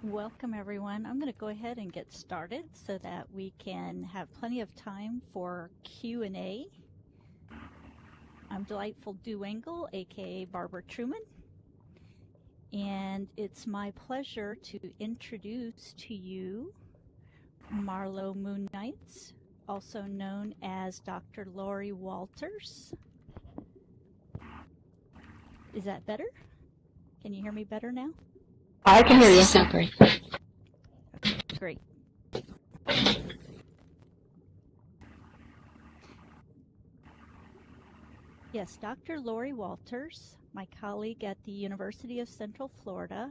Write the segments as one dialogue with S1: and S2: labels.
S1: Welcome, everyone. I'm going to go ahead and get started so that we can have plenty of time for Q&A. I'm Delightful Dew Engel, aka Barbara Truman, and it's my pleasure to introduce to you Marlo Moon Knights, also known as Dr. Lori Walters. Is that better? Can you hear me better now?
S2: I can hear you.
S3: Super.
S1: Okay, great. Yes, Dr. Lori Walters, my colleague at the University of Central Florida,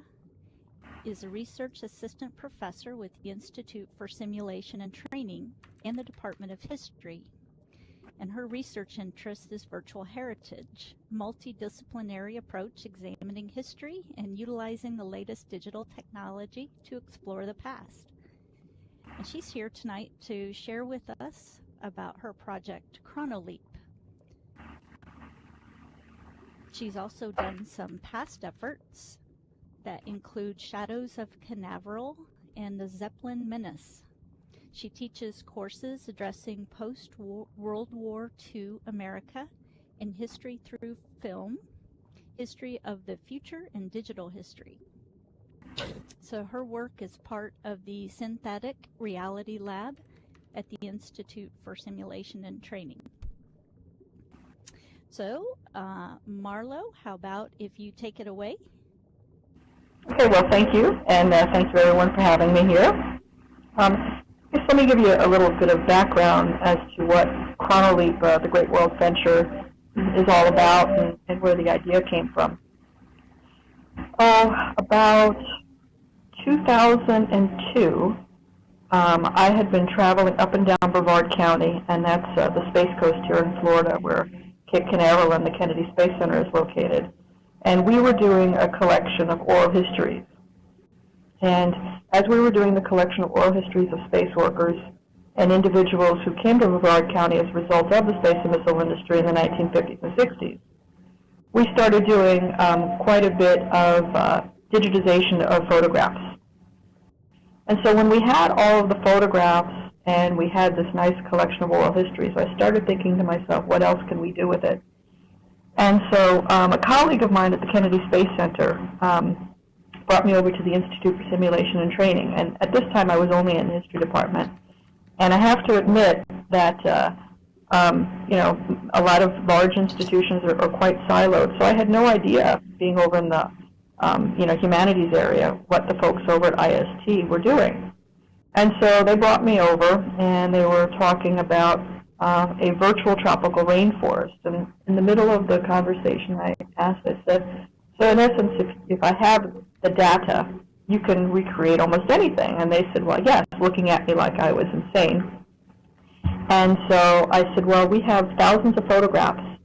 S1: is a research assistant professor with the Institute for Simulation and Training in the Department of History. And her research interest is virtual heritage, multidisciplinary approach examining history and utilizing the latest digital technology to explore the past. And she's here tonight to share with us about her project ChronoLeap. She's also done some past efforts that include Shadows of Canaveral and the Zeppelin Menace. She teaches courses addressing post-World War II America in history through film, history of the future, and digital history. So her work is part of the Synthetic Reality Lab at the Institute for Simulation and Training. So, Marlo, how about if you take it away?
S2: Okay, well, thank you, and thanks everyone for having me here. Just let me give you a little bit of background as to what ChronoLeap, the Great World Venture, is all about and where the idea came from. About 2002, I had been traveling up and down Brevard County, and that's the Space Coast here in Florida, where Cape Canaveral and the Kennedy Space Center is located. And we were doing a collection of oral histories. And as we were doing the collection of oral histories of space workers and individuals who came to Brevard County as a result of the space and missile industry in the 1950s and 60s, we started doing quite a bit of digitization of photographs. And so when we had all of the photographs and we had this nice collection of oral histories, I started thinking to myself, what else can we do with it? And so a colleague of mine at the Kennedy Space Center brought me over to the Institute for Simulation and Training. And at this time, I was only in the history department. And I have to admit that, you know, a lot of large institutions are quite siloed. So I had no idea, being over in the, you know, humanities area, what the folks over at ISTE were doing. And so they brought me over, and they were talking about a virtual tropical rainforest. And in the middle of the conversation, I asked, I said, so in essence, if I have the data, you can recreate almost anything. And they said, well, yes, looking at me like I was insane. And so I said, well, we have thousands of photographs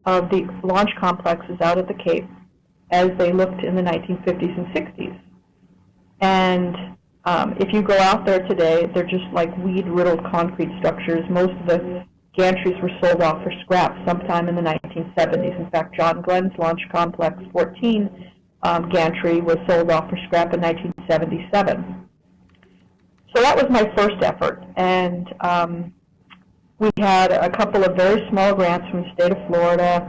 S2: of the launch complexes out at the Cape as they looked in the 1950s and 60s. And if you go out there today, they're just like weed-riddled concrete structures. Most of the gantries were sold off for scrap sometime in the 1970s. In fact, John Glenn's Launch Complex 14 gantry was sold off for scrap in 1977. So that was my first effort. And we had a couple of very small grants from the state of Florida.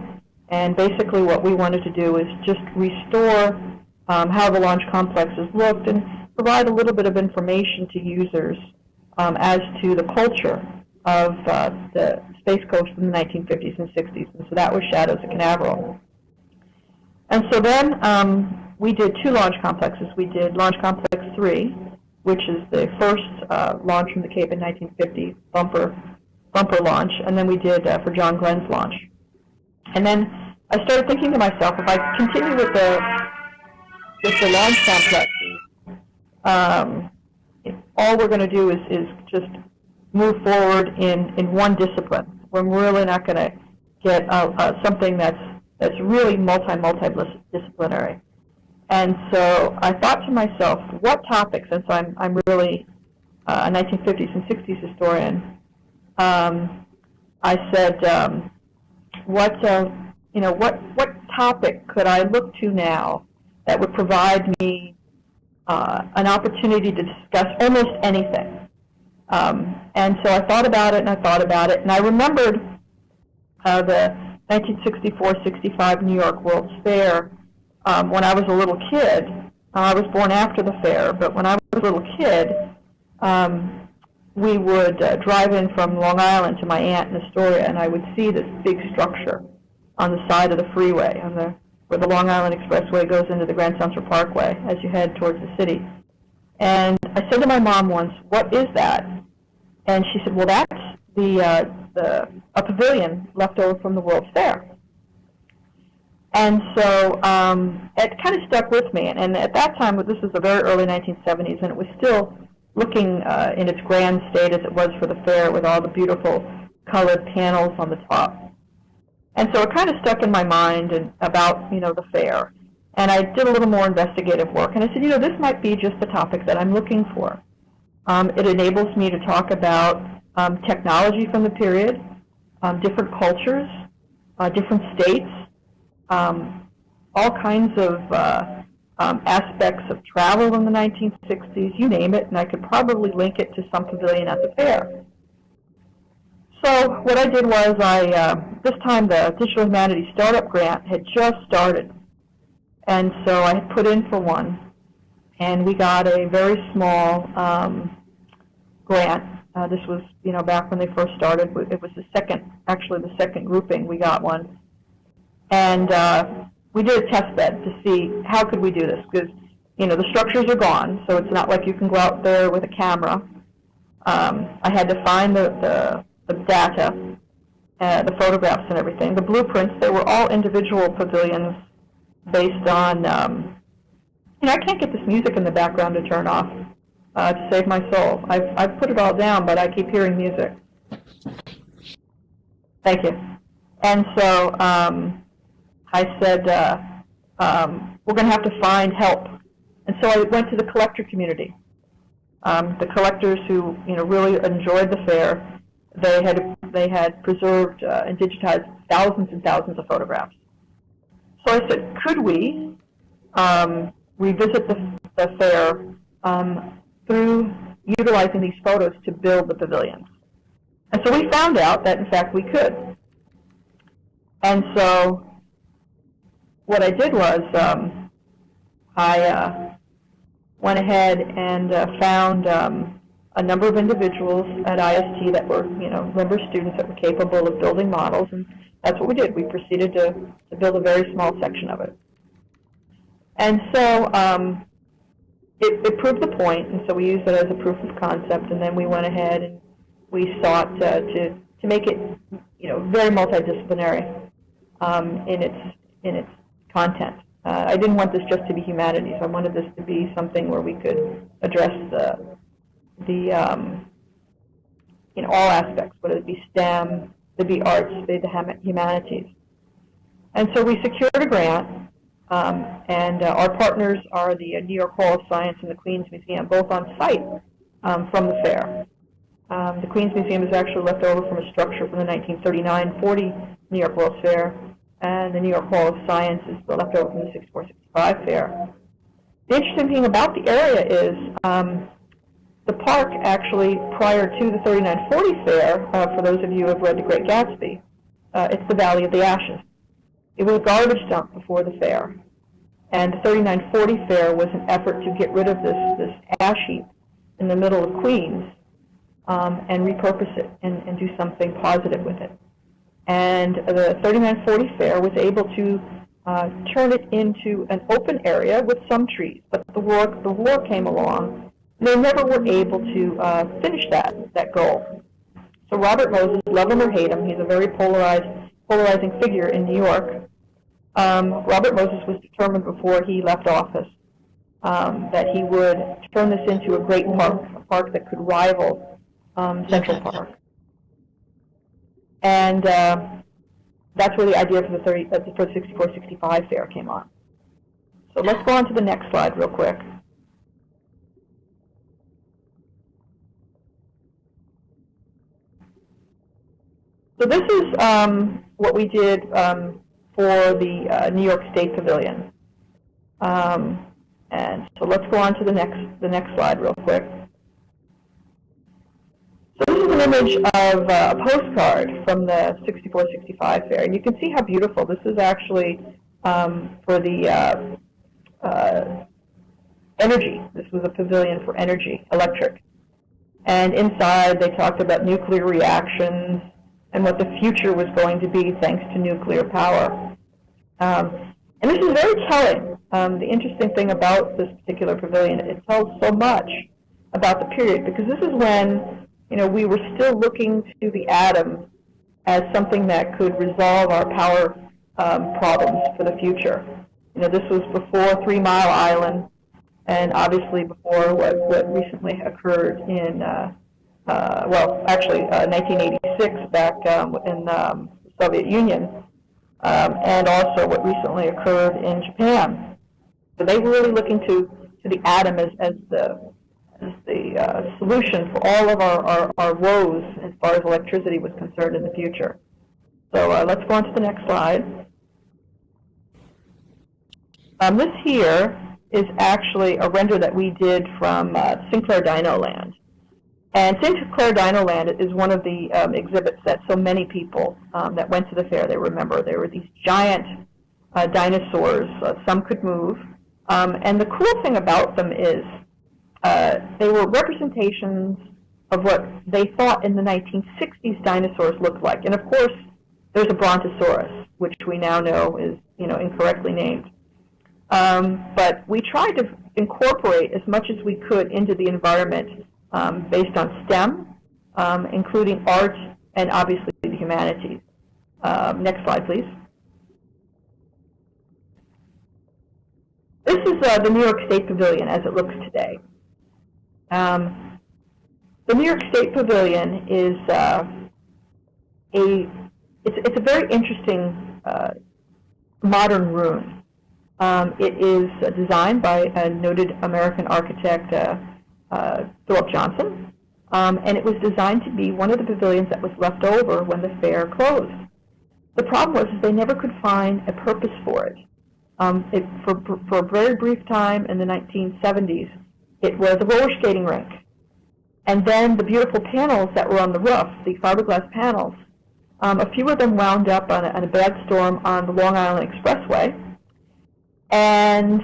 S2: And basically what we wanted to do is just restore how the launch complexes looked and provide a little bit of information to users as to the culture of the Space Coast in the 1950s and 60s. And so that was Shadows of Canaveral. And so then we did two launch complexes. We did Launch Complex 3, which is the first launch from the Cape in 1950, bumper launch, and then we did for John Glenn's launch. And then I started thinking to myself, if I continue with the launch complexes, all we're going to do is just move forward in one discipline. We're really not going to get something that's really multidisciplinary. And so I thought to myself, what topic, since I'm really a 1950s and 60s historian, I said, what topic could I look to now that would provide me an opportunity to discuss almost anything. And so I thought about it, and I thought about it, and I remembered the 1964-65 New York World's Fair when I was a little kid. I was born after the fair, but when I was a little kid, we would drive in from Long Island to my aunt in Astoria, and I would see this big structure on the side of the freeway, where the Long Island Expressway goes into the Grand Central Parkway as you head towards the city. And I said to my mom once, "What is that?" And she said, "Well, that's a pavilion left over from the World's Fair." And so it kind of stuck with me. And at that time, this was the very early 1970s, and it was still looking in its grand state as it was for the fair, with all the beautiful colored panels on the top. And so it kind of stuck in my mind about the fair. And I did a little more investigative work, and I said, this might be just the topic that I'm looking for. It enables me to talk about technology from the period, different cultures, different states, all kinds of aspects of travel in the 1960s, you name it, and I could probably link it to some pavilion at the fair. So what I did was this time the Digital Humanities Startup Grant had just started. And so I had put in for one, and we got a very small grant. This was, back when they first started. It was the second grouping. We got one. And we did a test bed to see how could we do this, because, the structures are gone, so it's not like you can go out there with a camera. I had to find the data, the photographs and everything. The blueprints, they were all individual pavilions based on, I can't get this music in the background to turn off to save my soul. I've put it all down, but I keep hearing music. Thank you. And so I said, we're going to have to find help. And so I went to the collector community. The collectors who really enjoyed the fair, they had preserved and digitized thousands and thousands of photographs. So I said, could we revisit the fair through utilizing these photos to build the pavilions? And so we found out that, in fact, we could. And so what I did was I went ahead and found a number of individuals at ISTE that were, member students that were capable of building models, and that's what we did. We proceeded to build a very small section of it. And so it proved the point, and so we used it as a proof of concept, and then we went ahead and we sought to make it, very multidisciplinary in its content. I didn't want this just to be humanities. I wanted this to be something where we could address all aspects, whether it be STEM, it'd be arts, it'd be the humanities. And so we secured a grant, and our partners are the New York Hall of Science and the Queens Museum, both on site from the fair. The Queens Museum is actually left over from a structure from the 1939-40 New York World's Fair, and the New York Hall of Science is left over from the 64-65 fair. The interesting thing about the area is the park actually, prior to the 39-40 fair, for those of you who have read The Great Gatsby, it's the Valley of the Ashes. It was a garbage dump before the fair. And the 39-40 fair was an effort to get rid of this ash heap in the middle of Queens and repurpose it and do something positive with it. And the 39-40 fair was able to turn it into an open area with some trees. But the war came along. They never were able to finish that goal. So Robert Moses, love him or hate him, he's a very polarizing figure in New York. Robert Moses was determined before he left office that he would turn this into a great park, a park that could rival Central Park. And that's where the idea for the 64-65 fair came on. So let's go on to the next slide real quick. So this is what we did for the New York State Pavilion. And And so let's go on to the next slide real quick. So this is an image of a postcard from the 64-65 fair, and you can see how beautiful this is actually for the energy. This was a pavilion for energy, electric. And inside they talked about nuclear reactions and what the future was going to be thanks to nuclear power. And this is very telling. The interesting thing about this particular pavilion, it tells so much about the period, because this is when, you know, we were still looking to the atom as something that could resolve our power problems for the future. You know, this was before 3 Mile Island, and obviously before what recently occurred in, well, actually 1986 back in the Soviet Union, and also what recently occurred in Japan. So they were really looking to the atom as the solution for all of our woes as far as electricity was concerned in the future. So let's go on to the next slide. This here is actually a render that we did from Sinclair Dino Land. And Sinclair Dino Land is one of the exhibits that so many people that went to the fair, they remember. There were these giant dinosaurs. Some could move. And the cool thing about them is they were representations of what they thought in the 1960s dinosaurs looked like. And of course, there's a Brontosaurus, which we now know is, you know, incorrectly named. But we tried to incorporate as much as we could into the environment based on STEM, including art and obviously the humanities. Next slide, please. This is the New York State Pavilion as it looks today. The New York State Pavilion is it's a very interesting modern ruin. It is designed by a noted American architect, Philip Johnson, and it was designed to be one of the pavilions that was left over when the fair closed. The problem was they never could find a purpose for it. For a very brief time in the 1970s, it was a roller skating rink. And then the beautiful panels that were on the roof, the fiberglass panels, a few of them wound up on a bad storm on the Long Island Expressway. And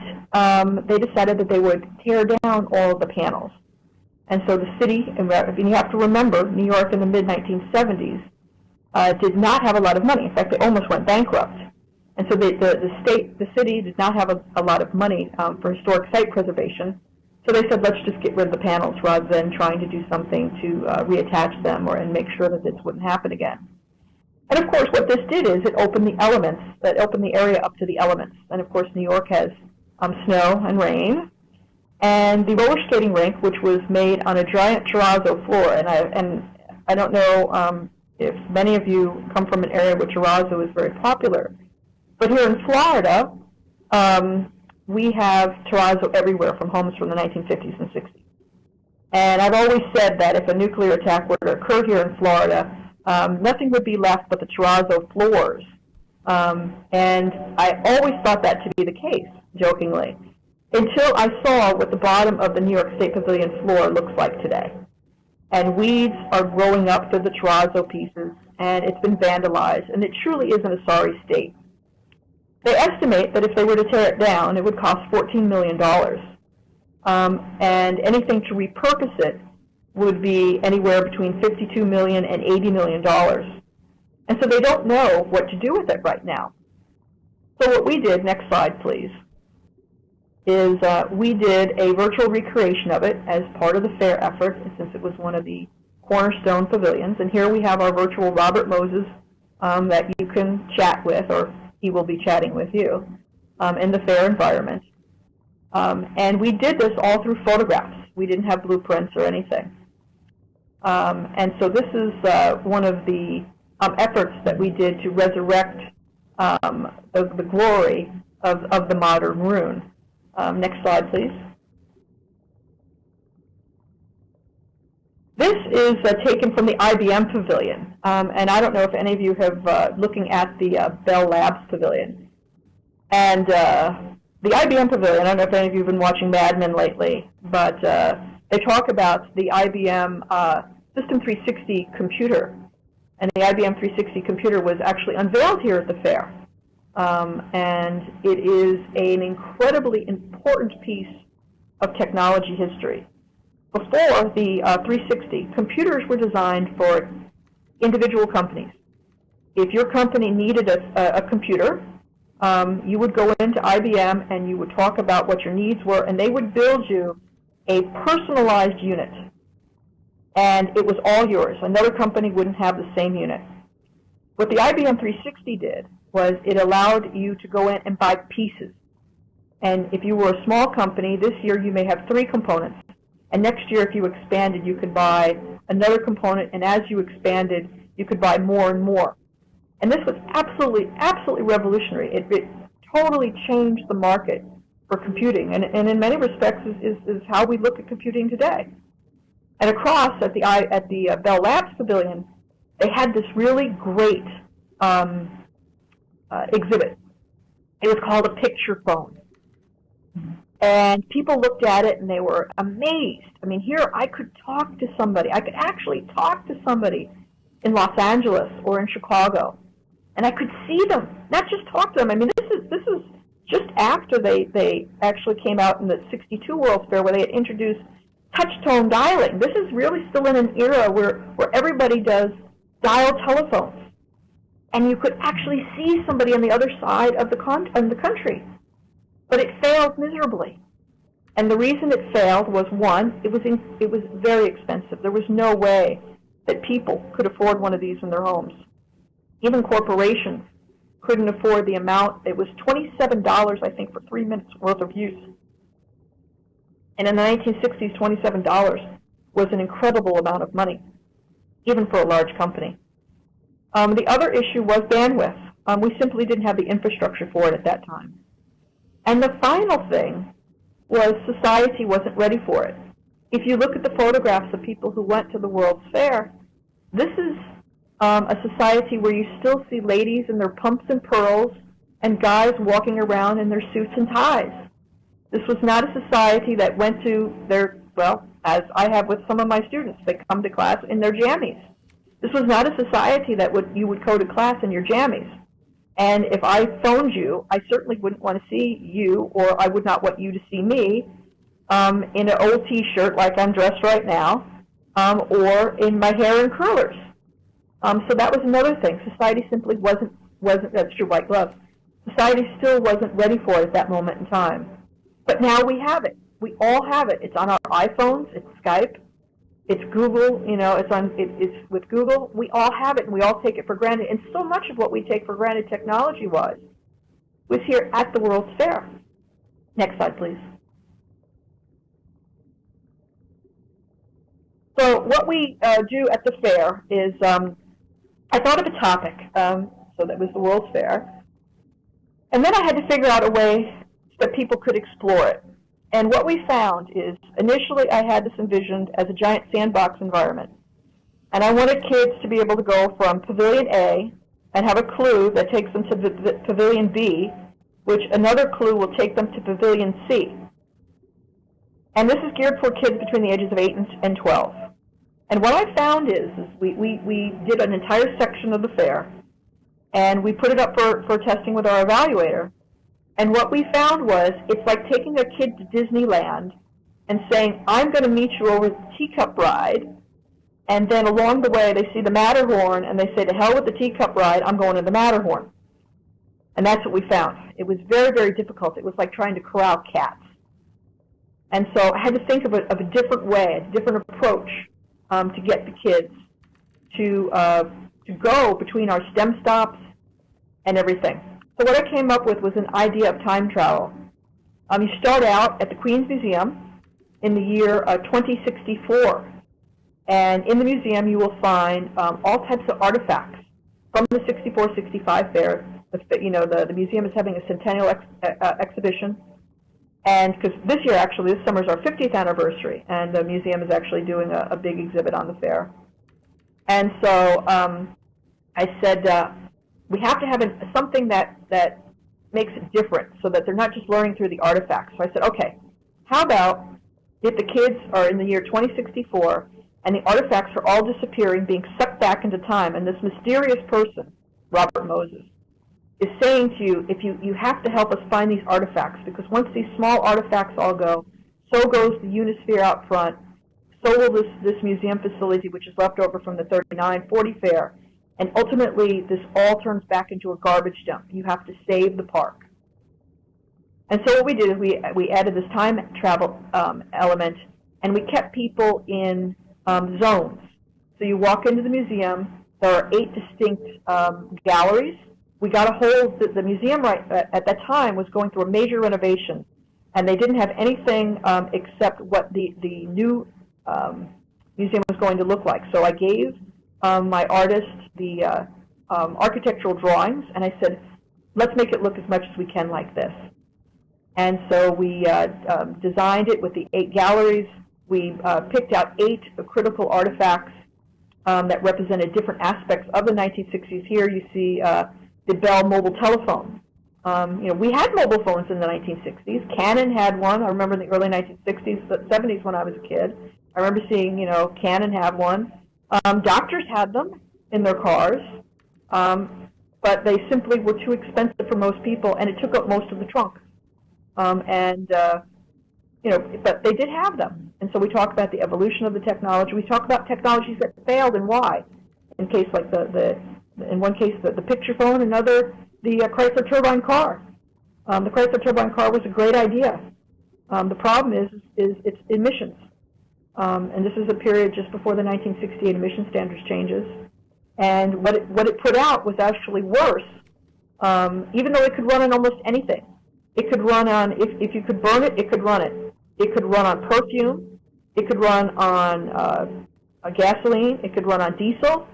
S2: they decided that they would tear down all of the panels. And so the city, and you have to remember, New York in the mid-1970s did not have a lot of money. In fact, they almost went bankrupt. And so the city did not have a lot of money for historic site preservation. So they said, let's just get rid of the panels rather than trying to do something to reattach them and make sure that this wouldn't happen again. And of course, what this did is it opened the elements, that opened the area up to the elements. And of course, New York has snow and rain. And the roller skating rink, which was made on a giant terrazzo floor, and I don't know if many of you come from an area where terrazzo is very popular, but here in Florida, we have terrazzo everywhere from homes from the 1950s and 60s. And I've always said that if a nuclear attack were to occur here in Florida, nothing would be left but the terrazzo floors. And I always thought that to be the case, jokingly, until I saw what the bottom of the New York State Pavilion floor looks like today. And weeds are growing up through the terrazzo pieces, and it's been vandalized, and it truly is in a sorry state. They estimate that if they were to tear it down, it would cost $14 million. And anything to repurpose it would be anywhere between $52 million and $80 million. And so they don't know what to do with it right now. So what we did, next slide please, is we did a virtual recreation of it as part of the fair effort, since it was one of the cornerstone pavilions. And here we have our virtual Robert Moses that you can chat with, or he will be chatting with you in the fair environment. And we did this all through photographs. We didn't have blueprints or anything. And so this is one of the efforts that we did to resurrect the glory of the modern ruin. Next slide, please. This is taken from the IBM Pavilion, and I don't know if any of you have looking at the Bell Labs Pavilion. And the IBM Pavilion, I don't know if any of you have been watching Mad Men lately, but they talk about the IBM System 360 computer. And the IBM 360 computer was actually unveiled here at the fair. And it is an incredibly important piece of technology history. Before the 360, computers were designed for individual companies. If your company needed a computer, you would go into IBM and you would talk about what your needs were, and they would build you a personalized unit. And it was all yours. Another company wouldn't have the same unit. What the IBM 360 did was it allowed you to go in and buy pieces. And if you were a small company, this year you may have 3 components. And next year, if you expanded, you could buy another component. And as you expanded, you could buy more and more. And this was absolutely, absolutely revolutionary. It totally changed the market for computing. And in many respects is how we look at computing today. And across at the Bell Labs Pavilion, they had this really great exhibit. It was called a picture phone. And people looked at it and they were amazed. I mean, here I could talk to somebody. I could actually talk to somebody in Los Angeles or in Chicago. And I could see them, not just talk to them. I mean, this is just after they actually came out in the '62 World's Fair where they had introduced touch-tone dialing. This is really still in an era where everybody does dial telephones. And you could actually see somebody on the other side of the country. But it failed miserably. And the reason it failed was, one, it was very expensive. There was no way that people could afford one of these in their homes. Even corporations couldn't afford the amount. It was $27, I think, for 3 minutes worth of use. And in the 1960s, $27 was an incredible amount of money, even for a large company. The other issue was bandwidth. We simply didn't have the infrastructure for it at that time. And the final thing was society wasn't ready for it. If you look at the photographs of people who went to the World's Fair, this is a society where you still see ladies in their pumps and pearls and guys walking around in their suits and ties. This was not a society that went to their, well, as I have with some of my students, they come to class in their jammies. This was not a society that you would go to class in your jammies. And if I phoned you, I certainly wouldn't want to see you, or I would not want you to see me in an old T-shirt like I'm dressed right now, or in my hair in curlers. So that was another thing. Society simply wasn't that's your white glove. Society still wasn't ready for it at that moment in time. But now we have it. We all have it. It's on our iPhones. It's Skype. It's Google. You know, it's with Google. We all have it, and we all take it for granted. And so much of what we take for granted technology-wise was here at the World's Fair. Next slide, please. So what we do at the fair is I thought of a topic, so that was the World's Fair, and then I had to figure out a way that people could explore it. And what we found is, initially I had this envisioned as a giant sandbox environment. And I wanted kids to be able to go from Pavilion A and have a clue that takes them to Pavilion B, which another clue will take them to Pavilion C. And this is geared for kids between the ages of 8 and 12. And what I found is we did an entire section of the fair, and we put it up for testing with our evaluator. And what we found was, it's like taking a kid to Disneyland and saying, I'm going to meet you over the teacup ride, and then along the way they see the Matterhorn, and they say, to hell with the teacup ride, I'm going to the Matterhorn. And that's what we found. It was very, very difficult. It was like trying to corral cats. And so I had to think of a different way, a different approach to get the kids to go between our STEM stops and everything. So what I came up with was an idea of time travel. You start out at the Queen's Museum in the year 2064. And in the museum you will find all types of artifacts from the 64-65 fair. The museum is having a centennial exhibition. And because this year, actually, this summer is our 50th anniversary, and the museum is actually doing a big exhibit on the fair. And so I said, we have to have something that makes it different so that they're not just learning through the artifacts. So I said, okay, how about if the kids are in the year 2064 and the artifacts are all disappearing, being sucked back into time, and this mysterious person, Robert Moses, is saying to you, if you have to help us find these artifacts, because once these small artifacts all go, so goes the Unisphere out front, so will this museum facility, which is left over from the 39-40 fair, and ultimately this all turns back into a garbage dump. You have to save the park. And so what we did is we added this time travel element, and we kept people in zones. So you walk into the museum, there are 8 distinct galleries. We got a hold, the museum at that time was going through a major renovation, and they didn't have anything except what the new museum was going to look like. So I gave my artist the architectural drawings, and I said, let's make it look as much as we can like this. And so we designed it with the 8 galleries. We picked out 8 critical artifacts that represented different aspects of the 1960s. Here you see the Bell mobile telephone. We had mobile phones in the 1960s. Canon had one. I remember in the early 1960s, the 70s when I was a kid. I remember seeing, Canon have one. Doctors had them in their cars, but they simply were too expensive for most people, and it took up most of the trunk. But they did have them. And so we talk about the evolution of the technology. We talk about technologies that failed and why. In case like in one case the picture phone, another the Chrysler turbine car. The Chrysler turbine car was a great idea. The problem is its emissions. And this is a period just before the 1968 emission standards changes. And what it put out was actually worse, even though it could run on almost anything. It could run on, if you could burn it, it could run it. It could run on perfume. It could run on gasoline. It could run on diesel.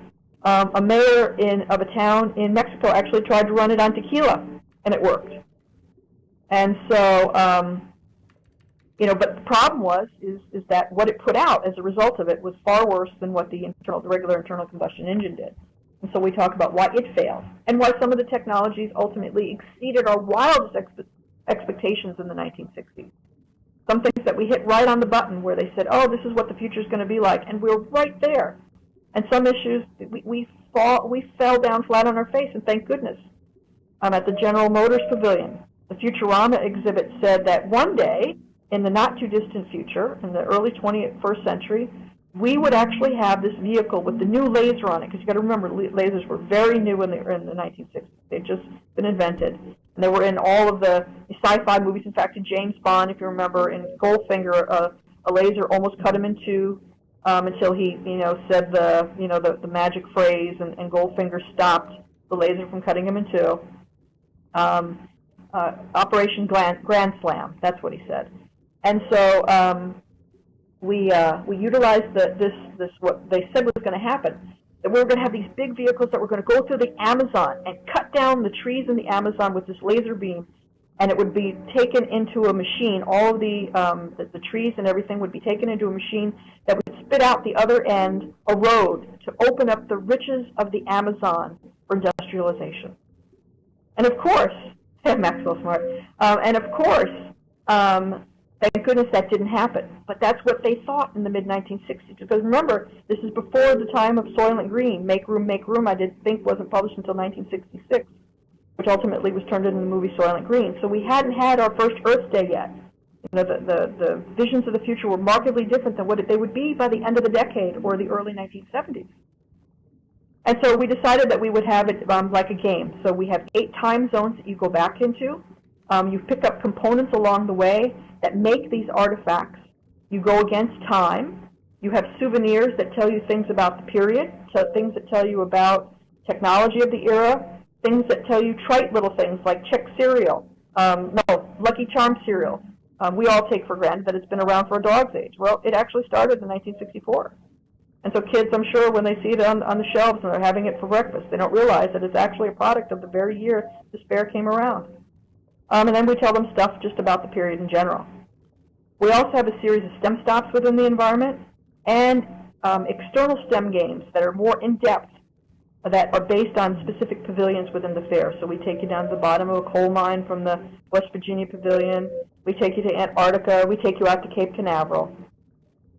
S2: A mayor of a town in Mexico actually tried to run it on tequila, and it worked. And so, but the problem is that what it put out as a result of it was far worse than what the regular internal combustion engine did. And so we talk about why it failed and why some of the technologies ultimately exceeded our wildest expectations in the 1960s. Some things that we hit right on the button where they said, oh, this is what the future is going to be like, and we're right there. And some issues, we fell down flat on our face, and thank goodness. At the General Motors Pavilion, the Futurama exhibit said that one day, in the not-too-distant future, in the early 21st century, we would actually have this vehicle with the new laser on it, because you've got to remember, lasers were very new in the 1960s. They'd just been invented. And they were in all of the sci-fi movies. In fact, in James Bond, if you remember, in Goldfinger, a laser almost cut him in two until he, said the magic phrase, and Goldfinger stopped the laser from cutting him in two. Operation Grand Slam, that's what he said. And so we utilized this what they said was going to happen, that we were going to have these big vehicles that were going to go through the Amazon and cut down the trees in the Amazon with this laser beam, and it would be taken into a machine. All of the trees and everything would be taken into a machine that would spit out the other end a road to open up the riches of the Amazon for industrialization. And of course, Maxwell Smart, and of course, thank goodness that didn't happen. But that's what they thought in the mid-1960s. Because remember, this is before the time of Soylent Green. Make Room, Make Room, I didn't think wasn't published until 1966, which ultimately was turned into the movie Soylent Green. So we hadn't had our first Earth Day yet. The visions of the future were markedly different than what they would be by the end of the decade or the early 1970s. And so we decided that we would have it like a game. So we have 8 time zones that you go back into. You pick up components along the way that make these artifacts. You go against time. You have souvenirs that tell you things about the period, so things that tell you about technology of the era, things that tell you trite little things like Chex cereal, Lucky Charms cereal. We all take for granted that it's been around for a dog's age. Well, it actually started in 1964. And so kids, I'm sure, when they see it on the shelves and they're having it for breakfast, they don't realize that it's actually a product of the very year this fair came around. And then we tell them stuff just about the period in general. We also have a series of STEM stops within the environment and external STEM games that are more in-depth that are based on specific pavilions within the fair. So we take you down to the bottom of a coal mine from the West Virginia Pavilion. We take you to Antarctica. We take you out to Cape Canaveral.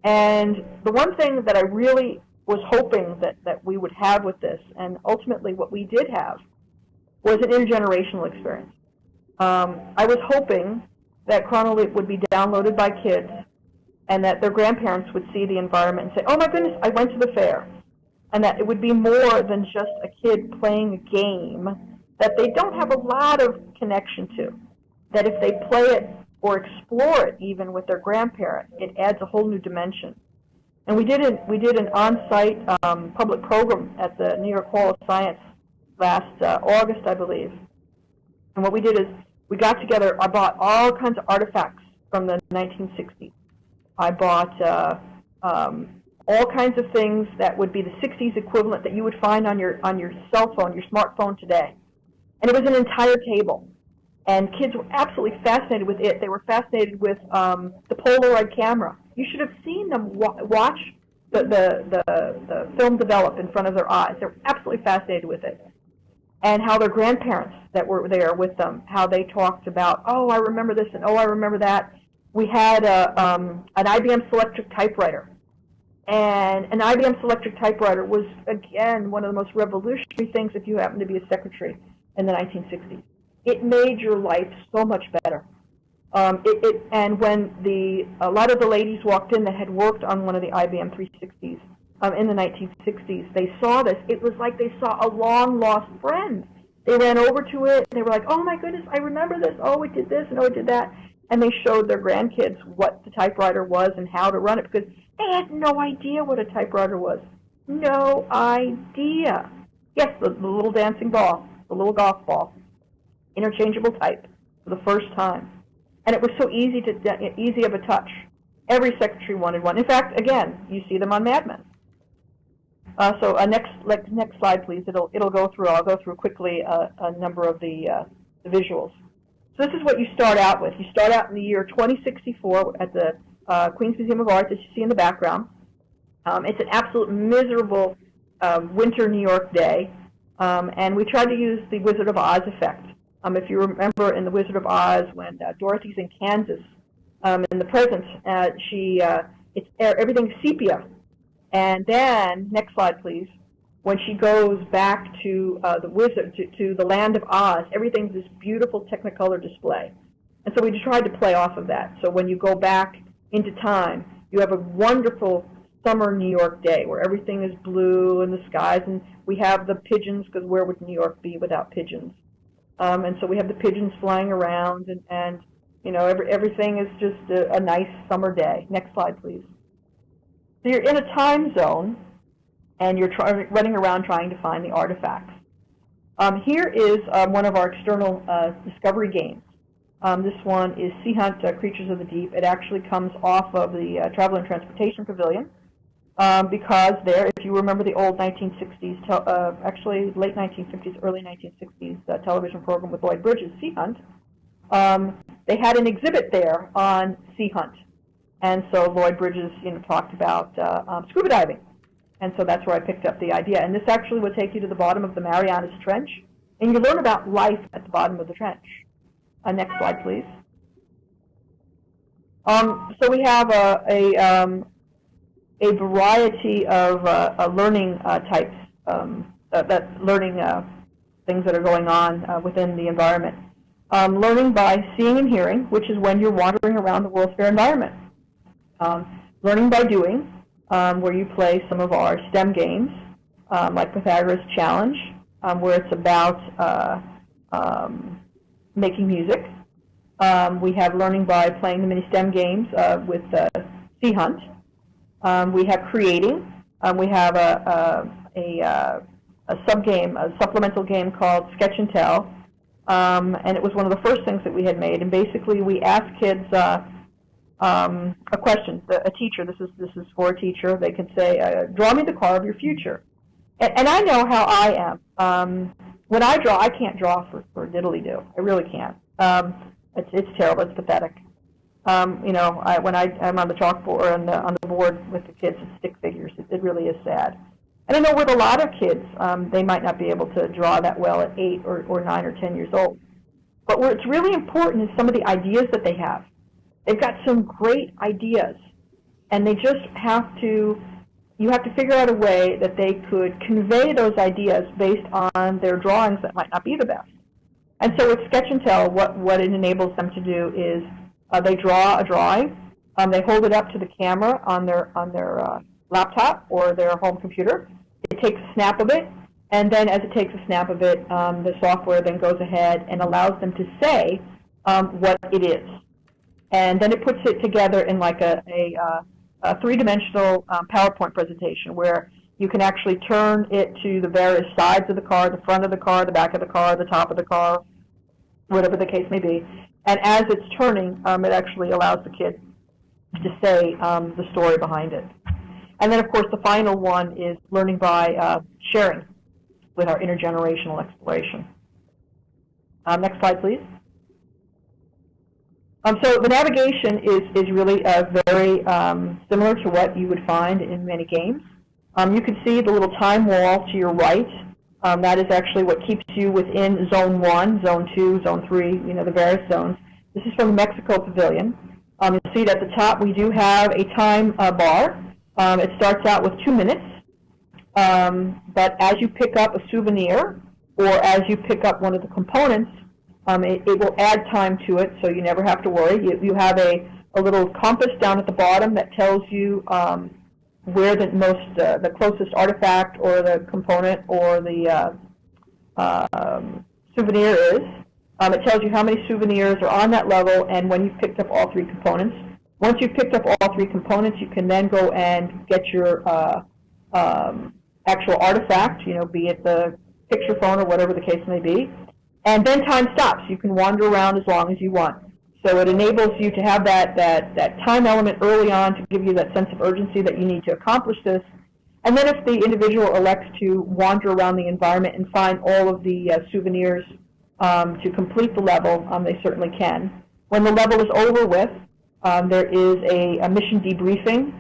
S2: And the one thing that I really was hoping that we would have with this, and ultimately what we did have, was an intergenerational experience. I was hoping that Chronoleap would be downloaded by kids and that their grandparents would see the environment and say, oh my goodness, I went to the fair. And that it would be more than just a kid playing a game that they don't have a lot of connection to. That if they play it or explore it even with their grandparent, it adds a whole new dimension. And we did an on-site public program at the New York Hall of Science last August, I believe. And what we did is we got together, I bought all kinds of artifacts from the 1960s. I bought all kinds of things that would be the 60s equivalent that you would find on your cell phone, your smartphone today. And it was an entire table. And kids were absolutely fascinated with it. They were fascinated with the Polaroid camera. You should have seen them watch the film develop in front of their eyes. They were absolutely fascinated with it. And how their grandparents that were there with them, how they talked about, oh, I remember this, and oh, I remember that. We had an IBM Selectric typewriter. And an IBM Selectric typewriter was, again, one of the most revolutionary things if you happen to be a secretary in the 1960s. It made your life so much better. And when a lot of the ladies walked in that had worked on one of the IBM 360s in the 1960s, they saw this. It was like they saw a long-lost friend. They ran over to it, and they were like, oh, my goodness, I remember this. Oh, it did this, and oh, it did that. And they showed their grandkids what the typewriter was and how to run it, because they had no idea what a typewriter was. No idea. Yes, the little dancing ball, the little golf ball, interchangeable type for the first time. And it was so easy of a touch. Every secretary wanted one. In fact, again, you see them on Mad Men. So next slide, please. It'll go through. I'll go through quickly a number of the visuals. So this is what you start out with. You start out in the year 2064 at the Queens Museum of Art, as you see in the background. It's an absolute miserable winter New York day, and we tried to use the Wizard of Oz effect. If you remember in the Wizard of Oz, when Dorothy's in Kansas, in the present, everything's sepia. And then, next slide, please. When she goes back to the Wizard, to the land of Oz, everything's this beautiful Technicolor display. And so we tried to play off of that. So when you go back into time, you have a wonderful summer New York day where everything is blue in the skies, and we have the pigeons, because where would New York be without pigeons? And so we have the pigeons flying around, and you know, everything is just a nice summer day. Next slide, please. So you're in a time zone, and you're running around trying to find the artifacts. Here is one of our external discovery games. This one is Sea Hunt, Creatures of the Deep. It actually comes off of the Travel and Transportation Pavilion because there, if you remember the old 1960s, actually late 1950s, early 1960s television program with Lloyd Bridges, Sea Hunt, they had an exhibit there on Sea Hunt. And so Lloyd Bridges, talked about scuba diving. And so that's where I picked up the idea. And this actually will take you to the bottom of the Marianas Trench, and you learn about life at the bottom of the trench. Next slide, please. So we have a variety of learning types, learning things that are going on within the environment. Learning by seeing and hearing, which is when you're wandering around the World's Fair environment. Learning by doing, where you play some of our STEM games, like Pythagoras Challenge, where it's about making music. We have learning by playing the mini STEM games with Sea Hunt. We have creating. We have a sub-game, a supplemental game called Sketch and Tell, and it was one of the first things that we had made. And basically, we asked kids a question. A teacher. This is for a teacher. They can say, "Draw me the car of your future." And I know how I am. When I draw, I can't draw for diddly-do. I really can't. It's terrible. It's pathetic. When I'm on the chalkboard or on the board with the kids, it's stick figures. It really is sad. And I know with a lot of kids, they might not be able to draw that well at 8 or 9 or 10 years old. But where it's really important is some of the ideas that they have. They've got some great ideas, and they just have to, you have to figure out a way that they could convey those ideas based on their drawings that might not be the best. And so with Sketch and Tell, what it enables them to do is they draw a drawing, they hold it up to the camera on their laptop or their home computer. It takes a snap of it, and then as it takes a snap of it, the software then goes ahead and allows them to say what it is. And then it puts it together in like a three-dimensional PowerPoint presentation where you can actually turn it to the various sides of the car, the front of the car, the back of the car, the top of the car, whatever the case may be. And as it's turning, it actually allows the kid to say the story behind it. And then, of course, the final one is learning by sharing with our intergenerational exploration. Next slide, please. So the navigation is really very similar to what you would find in many games. You can see the little time wall to your right. That is actually what keeps you within Zone 1, Zone 2, Zone 3, you know, the various zones. This is from the Mexico Pavilion. You'll see that at the top we do have a time bar. It starts out with 2 minutes, but as you pick up a souvenir or as you pick up one of the components, it will add time to it, so you never have to worry. You have a little compass down at the bottom that tells you where the closest artifact or the component or the souvenir is. It tells you how many souvenirs are on that level and when you've picked up all 3 components. Once you've picked up all 3 components, you can then go and get your actual artifact, you know, be it the picture phone or whatever the case may be. And then time stops. You can wander around as long as you want. So it enables you to have that time element early on to give you that sense of urgency that you need to accomplish this. And then if the individual elects to wander around the environment and find all of the souvenirs to complete the level, they certainly can. When the level is over with, there is a mission debriefing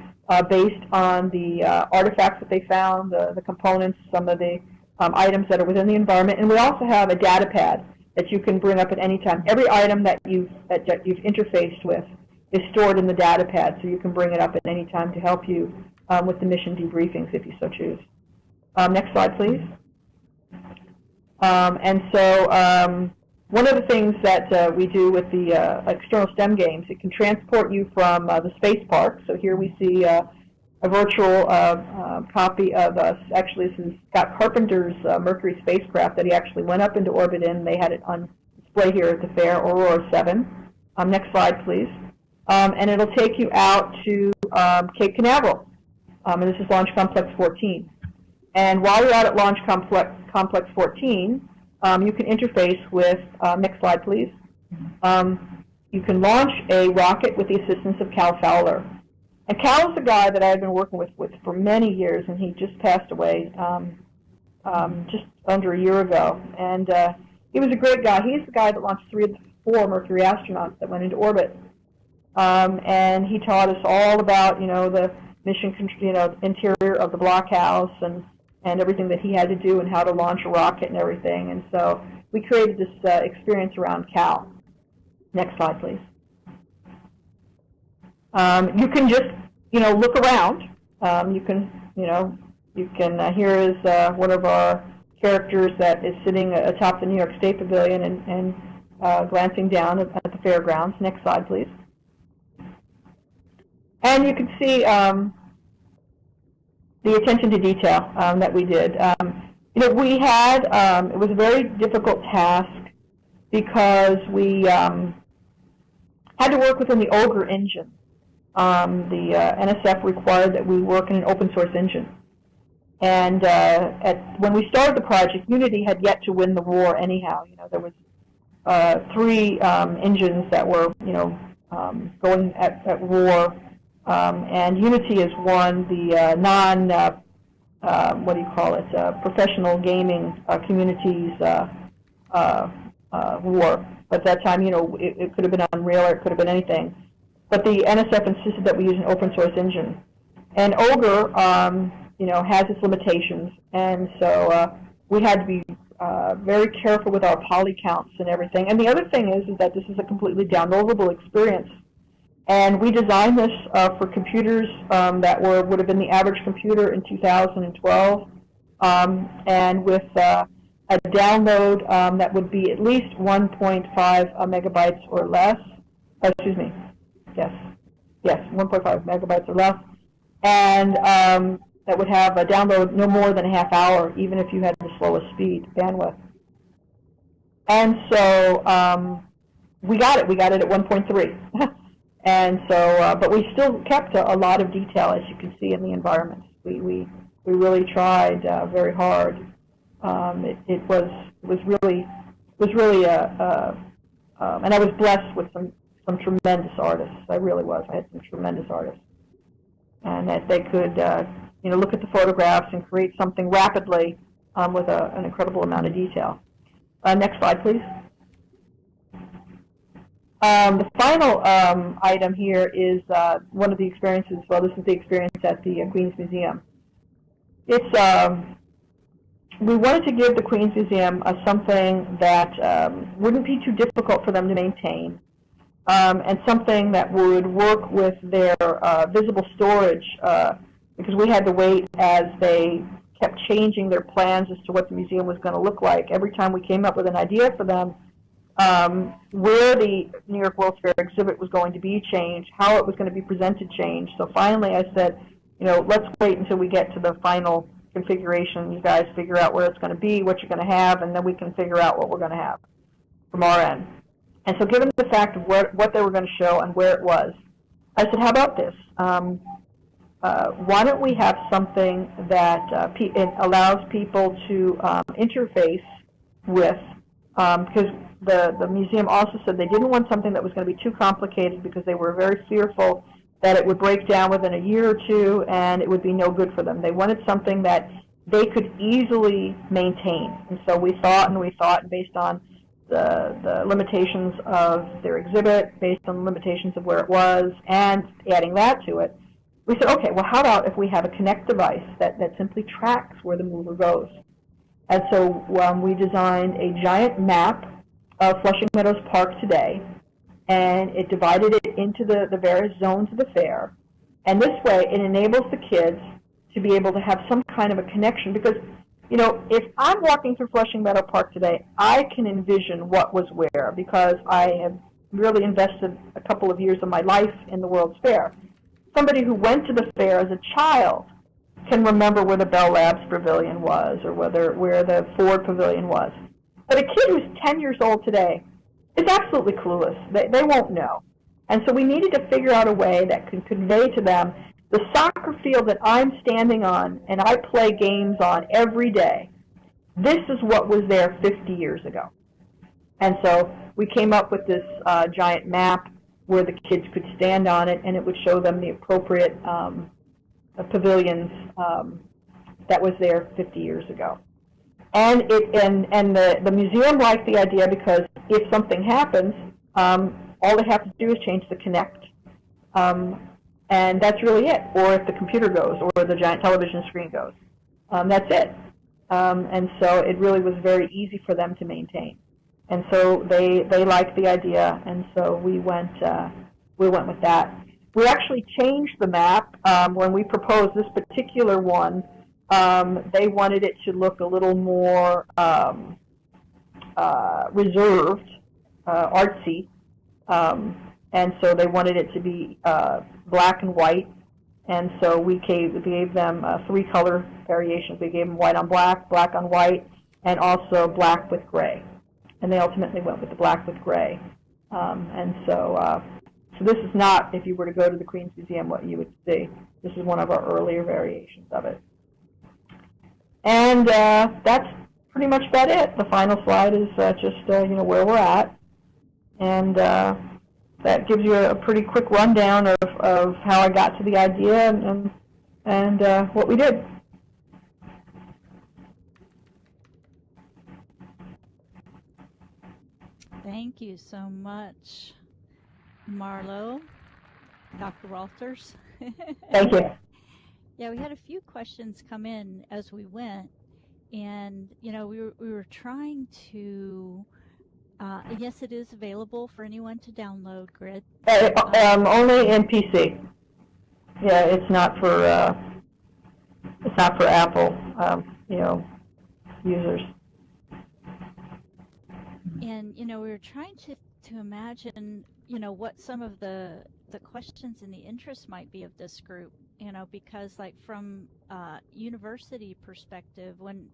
S2: based on the artifacts that they found, the components, some of the items that are within the environment. And we also have a data pad that you can bring up at any time. Every item that you've interfaced with is stored in the data pad, so you can bring it up at any time to help you with the mission debriefings if you so choose. Next slide, please. And so one of the things that we do with the external STEM games, it can transport you from the space park. So here we see a virtual copy of, actually this is Scott Carpenter's Mercury spacecraft that he actually went up into orbit in. They had it on display here at the fair, Aurora 7. Next slide, please. And it'll take you out to Cape Canaveral. And this is Launch Complex 14. And while you're out at Launch Complex 14, you can interface with, next slide, please. You can launch a rocket with the assistance of Cal Fowler. And Cal is a guy that I've been working with for many years, and he just passed away just under a year ago. And he was a great guy. He's the guy that launched 3 of the 4 Mercury astronauts that went into orbit. And he taught us all about, you know, the mission, you know, interior of the blockhouse and everything that he had to do and how to launch a rocket and everything. And so we created this experience around Cal. Next slide, please. You can just, you know, look around. You can, here is one of our characters that is sitting atop the New York State Pavilion and glancing down at the fairgrounds. Next slide, please. And you can see the attention to detail that we did. You know, we had, it was a very difficult task because we had to work within the Ogre engine. The NSF required that we work in an open source engine. And when we started the project, Unity had yet to win the war anyhow. You know, there was 3 engines that were, you know, going at war. And Unity is one, the professional gaming community's war. But at that time, you know, it could have been Unreal or it could have been anything. But the NSF insisted that we use an open source engine. And Ogre has its limitations, and so we had to be very careful with our poly counts and everything. And the other thing is that this is a completely downloadable experience. And we designed this for computers that would have been the average computer in 2012, and with a download that would be at least 1.5 megabytes or less. Excuse me. Yes, 1.5 megabytes or less, and that would have a download no more than a half hour, even if you had the slowest speed bandwidth. And so we got it. We got it at 1.3. And so, but we still kept a lot of detail, as you can see in the environment. We really tried very hard. It was really and I was blessed with some tremendous artists. I really was. I had some tremendous artists, and that they could look at the photographs and create something rapidly with an incredible amount of detail. Next slide, please. The final item here is one of the experiences. Well, this is the experience at the Queens Museum. It's we wanted to give the Queens Museum something that wouldn't be too difficult for them to maintain, and something that would work with their visible storage, because we had to wait as they kept changing their plans as to what the museum was going to look like. Every time we came up with an idea for them, where the New York World's Fair exhibit was going to be changed, how it was going to be presented changed. So finally I said, let's wait until we get to the final configuration. You guys figure out where it's going to be, what you're going to have, and then we can figure out what we're going to have from our end. And so given the fact of what they were going to show and where it was, I said, how about this? Why don't we have something that it allows people to interface with, because the museum also said they didn't want something that was going to be too complicated, because they were very fearful that it would break down within a year or two and it would be no good for them. They wanted something that they could easily maintain. And so we thought, and based on the limitations of their exhibit, based on the limitations of where it was, and adding that to it, we said, okay, well, how about if we have a Connect device that simply tracks where the mover goes? And so we designed a giant map of Flushing Meadows Park today, and it divided it into the various zones of the fair. And this way, it enables the kids to be able to have some kind of a connection, because, if I'm walking through Flushing Meadow Park today, I can envision what was where, because I have really invested a couple of years of my life in the World's Fair. Somebody who went to the fair as a child can remember where the Bell Labs Pavilion was, or where the Ford Pavilion was. But a kid who's 10 years old today is absolutely clueless. They won't know. And so we needed to figure out a way that could convey to them the soccer field that I'm standing on and I play games on every day. This is what was there 50 years ago. And so we came up with this giant map where the kids could stand on it, and it would show them the appropriate pavilions that was there 50 years ago. And the museum liked the idea, because if something happens, all they have to do is change the Connect, and that's really it. Or if the computer goes, or the giant television screen goes, that's it. And so it really was very easy for them to maintain. And so they liked the idea, and so we went with that. We actually changed the map when we proposed this particular one. They wanted it to look a little more reserved, artsy, and so they wanted it to be black and white. And so we gave them 3 color variations. We gave them white on black, black on white, and also black with gray. And they ultimately went with the black with gray. And so this is not, if you were to go to the Queens Museum, what you would see. This is one of our earlier variations of it. And that's pretty much about it. The final slide is just where we're at. And that gives you a pretty quick rundown of how I got to the idea and what we did.
S1: Thank you so much, Marlo, Dr. Walters.
S2: Thank you.
S1: Yeah, we had a few questions come in as we went, and we were trying to. Yes, it is available for anyone to download Grid.
S2: Only in PC. Yeah, it's not for Apple, users.
S1: And we were trying to imagine what some of the questions and the interests might be of this group, because like from university perspective, when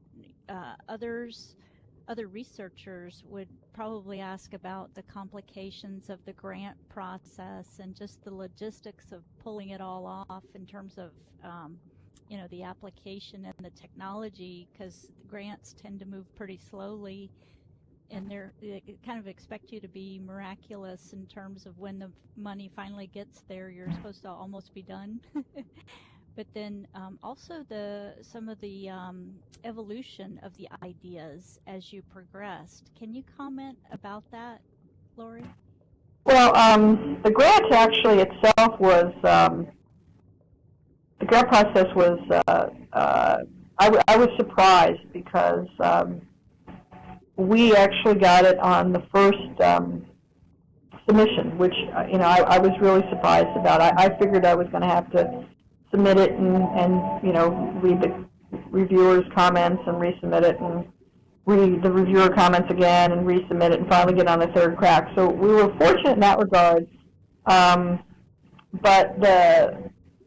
S1: other researchers would probably ask about the complications of the grant process and just the logistics of pulling it all off in terms of the application and the technology, because grants tend to move pretty slowly, and they kind of expect you to be miraculous in terms of when the money finally gets there. You're supposed to almost be done. But then also some of the evolution of the ideas as you progressed. Can you comment about that, Lori?
S2: Well, the grant actually itself was, the grant process was, I was surprised because we actually got it on the first submission, which I was really surprised about. I figured I was going to have to submit it and read the reviewers' comments and resubmit it, and read the reviewer comments again and resubmit it, and finally get on the third crack. So we were fortunate in that regard. But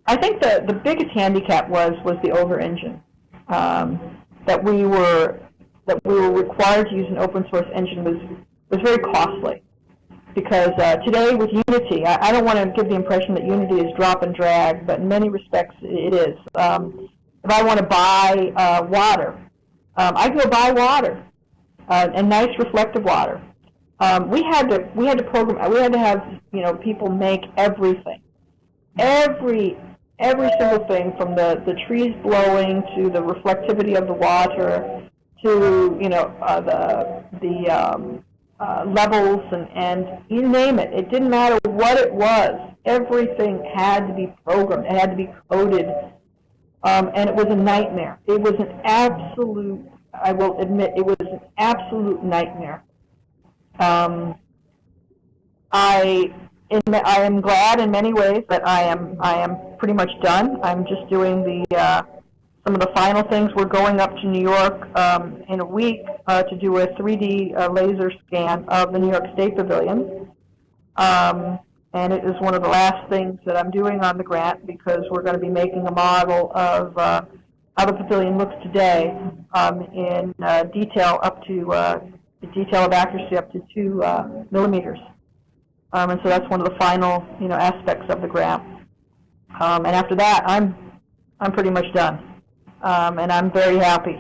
S2: I think the biggest handicap was the over engine, that we were required to use an open source engine was very costly, because today with Unity, I don't want to give the impression that Unity is drop and drag, but in many respects it is. If I want to buy water, I can go buy water, and nice reflective water. We had to program. We had to have people make everything, every single thing, from the trees blowing to the reflectivity of the water to the levels and you name it. It didn't matter what it was. Everything had to be programmed. It had to be coded, and it was a nightmare. It was an absolute. I will admit, it was an absolute nightmare. I am glad in many ways that I am pretty much done. I'm just doing some of the final things. We're going up to New York in a week to do a 3D laser scan of the New York State Pavilion. And it is one of the last things that I'm doing on the grant, because we're going to be making a model of how the pavilion looks today in detail the detail of accuracy up to 2 millimeters. And so that's one of the final aspects of the grant. And after that, I'm pretty much done. And I'm very happy.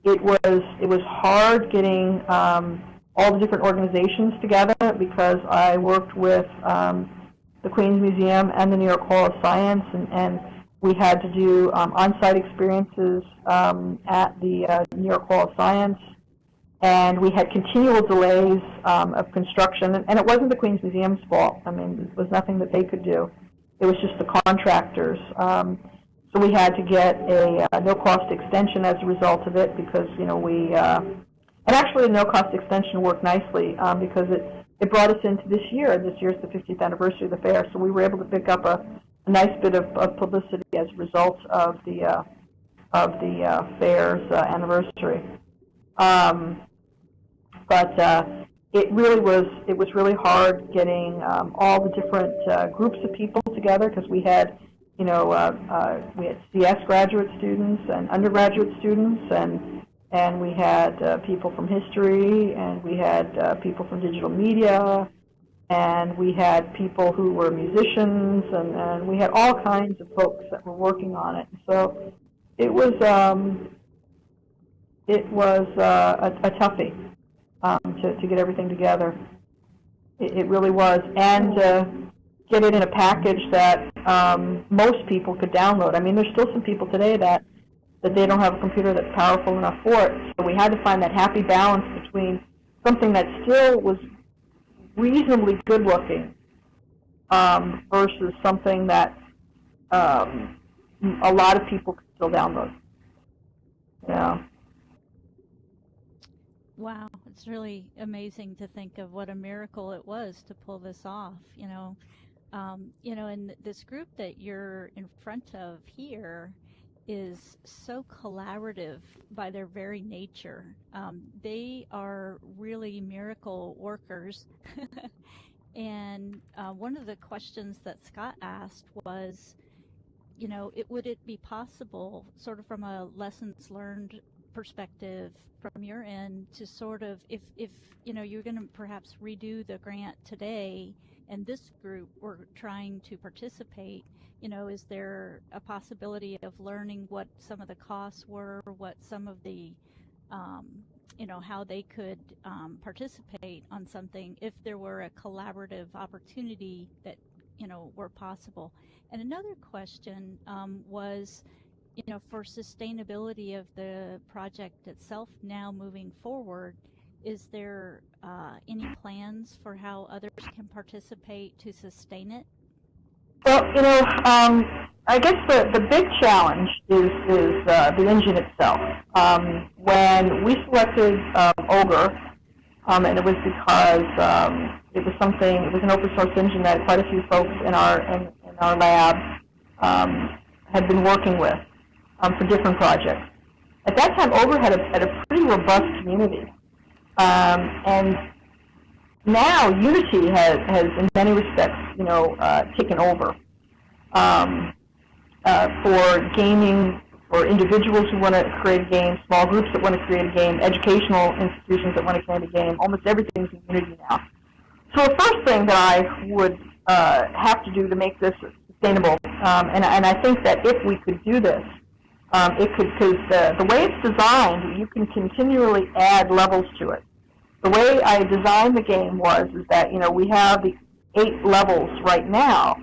S2: It was hard getting all the different organizations together, because I worked with the Queens Museum and the New York Hall of Science, and we had to do on-site experiences at the New York Hall of Science, and we had continual delays of construction, and it wasn't the Queens Museum's fault. I mean, it was nothing that they could do. It was just the contractors. So we had to get a no-cost extension as a result of it, because and actually the no-cost extension worked nicely because it brought us into this year. This year's the 50th anniversary of the fair, so we were able to pick up a nice bit of publicity as a result of the fair's anniversary. But it was really hard getting all the different groups of people together, because we had we had CS graduate students and undergraduate students, and we had people from history, and we had people from digital media, and we had people who were musicians, and we had all kinds of folks that were working on it. So it was a toughie to get everything together. It really was, and get it in a package that most people could download. I mean, there's still some people today that they don't have a computer that's powerful enough for it. So we had to find that happy balance between something that still was reasonably good looking versus something that a lot of people could still download. Yeah.
S1: Wow, it's really amazing to think of what a miracle it was to pull this off. And this group that you're in front of here is so collaborative by their very nature. They are really miracle workers. And one of the questions that Scott asked was, would it be possible, sort of from a lessons learned perspective from your end, to sort of, if you're going to perhaps redo the grant today, and this group were trying to participate, is there a possibility of learning what some of the costs were, what some of the, how they could participate on something if there were a collaborative opportunity that, were possible? And another question was, for sustainability of the project itself now moving forward, is there any plans for how others can participate to sustain it?
S2: Well, I guess the big challenge is the engine itself. When we selected Ogre, and it was because it was an open source engine that quite a few folks in our lab had been working with for different projects. At that time, Ogre had a pretty robust community, and now Unity has in many respects, taken over for gaming, for individuals who want to create a game, small groups that want to create a game, educational institutions that want to create a game. Almost everything's in Unity now. So the first thing that I would have to do to make this sustainable, and I think that if we could do this, it could, because the way it's designed, you can continually add levels to it. The way I designed the game is that, we have the 8 levels right now,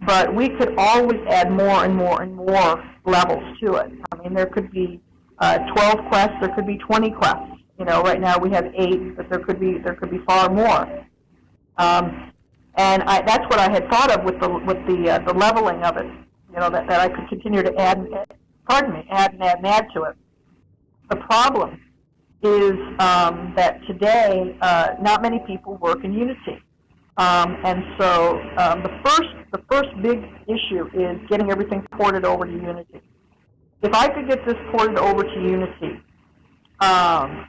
S2: but we could always add more and more and more levels to it. I mean, there could be 12 quests, there could be 20 quests. Right now we have 8, but there could be far more. And that's what I had thought of with the leveling of it. That I could continue to add to it. The problem is that today not many people work in Unity, and so the first big issue is getting everything ported over to Unity. If I could get this ported over to Unity, I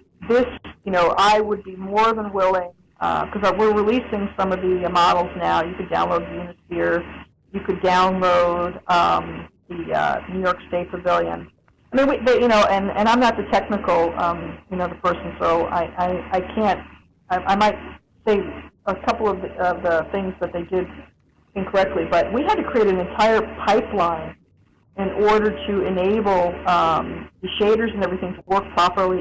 S2: would be more than willing, because we're releasing some of the models now. You could download the Unisphere, you could download the New York State Pavilion. I mean, and I'm not the technical, the person, so I can't. I might say a couple of the things that they did incorrectly, but we had to create an entire pipeline in order to enable the shaders and everything to work properly